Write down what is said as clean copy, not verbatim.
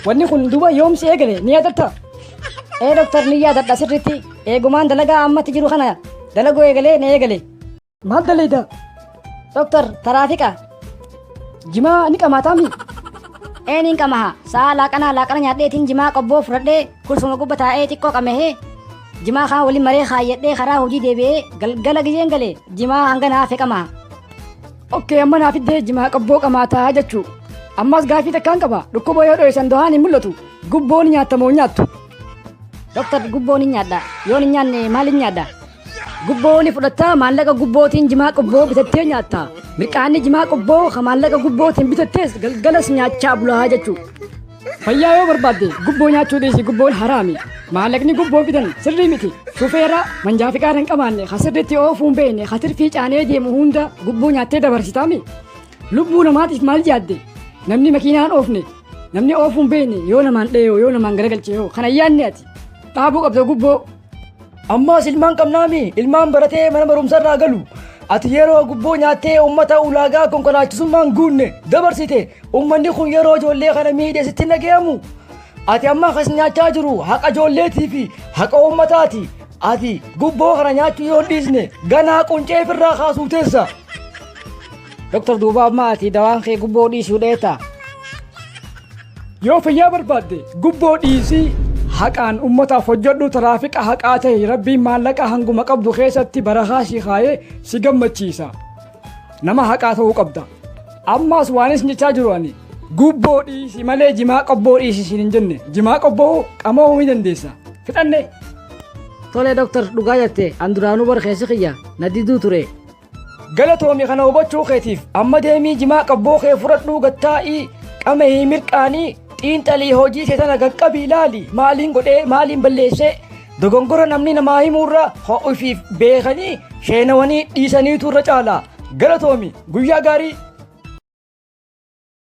wanni kun duuba yoomsi eegale ni yaadatta? Doktor ni yaadadha sirriitti. Eegumaan dalagaa ammatti jiru kana dalaguu eegalee ni eegale. Maal daleeda? Doktor taraafiqa. Jimaa ni qamaataami? Ni qamaha. Sa'a laaqana nyaadheetiin jimaa qobboo fudhadhee kursuma gubba taa'ee xiqqoo qamahee jimaa kaan waliin maree kaayyadhee karaa hojii deebi'ee galgala gizeen galee jimaa hanga naaf qamaha. Okkee amma naaf iddee jimaa qobboo qamaataa jechuu. Ammas gaafii takkaan qaba. Dhukkuba yoo dho'isan dohaan hin mul'atu. Gubboon nyaatamoo nyaattu? Doktor gubboon hin nyaadha. Yoon hin nyaanne maal hin nyaadha? Gubboon fudhattaa maallaqa gubbootiin jimaa qobboo bitattee nyaatta. Mirqaanni jimaa qobboo ka maallaqa gubbootiin bitattees galgalas nyaachaa bulaa jechuu. Fayyaa yoo barbaadde gubboo nyaachuu dhiisi gubboon haraami. Maallaqni gubboo bitan sirrii miti. Shufeera manjaa fi qaara hin qabaanne ka sirriitti oofuun beekne ka tirfii caanee deemu hunda gubboo nyaattee dabarsitaami. Lubbuu namaatiif maal yaadde? Namni makiinaan oofne namni oofuun beekne yoo namaan dheeyoo yoo namaan garagalche yoo kana yaadne ati dhaabuu qabda gubboo. Ammaas ilmaan qabnaami ilmaan baratee mana barumsarraa galu ati yeroo gubboo nyaattee uummata ulaagaa konkolaachisummaan guunne dabarsite uummanni kun yeroo ijoollee kana miidhe sitti nagayamu ati amma kas nyaachaa jiru haqa ijoolleetii fi haqa uummataati ati gubboo kana nyaachuu yoo dhiisne ganaa quncee ofirraa kaasuu teessa. Doktor duuba amma ati dawaan kee gubboo dhiisuu dheeta. Yoo fayyaa barbaadde gubboo dhiisii haqaan ummataaf hojjedhu taraafiqa haqaa ta'e rabbiin maallaqa hanguma qabdu keessatti barakaa si kaayee si gammachiisa. Nama haqaa ta'uu qabda. Ammaas waanis jechaa jiru ani gubboo dhiisi malee jimaa qobboo dhiisi siin hin jenne. Jimaa qobboo qama'uu ni dandeessa. Fixanne. Tole doktor dhugaa jette an duraanuu bar keessi kiyya na diduu ture. Galatoomi kana hubachuu keetiif amma deemii jimaa qobboo kee fudhadhuu gattaa'ii qamahii mirqaanii xiinxalii hojii seetana qaqqabii ilaali maaliin godhee maaliin balleessee dogongora namni namaa himuurra ho'ifiif beekanii sheenawanii dhiisaniitu irra caala galatoomi guyyaa gaarii.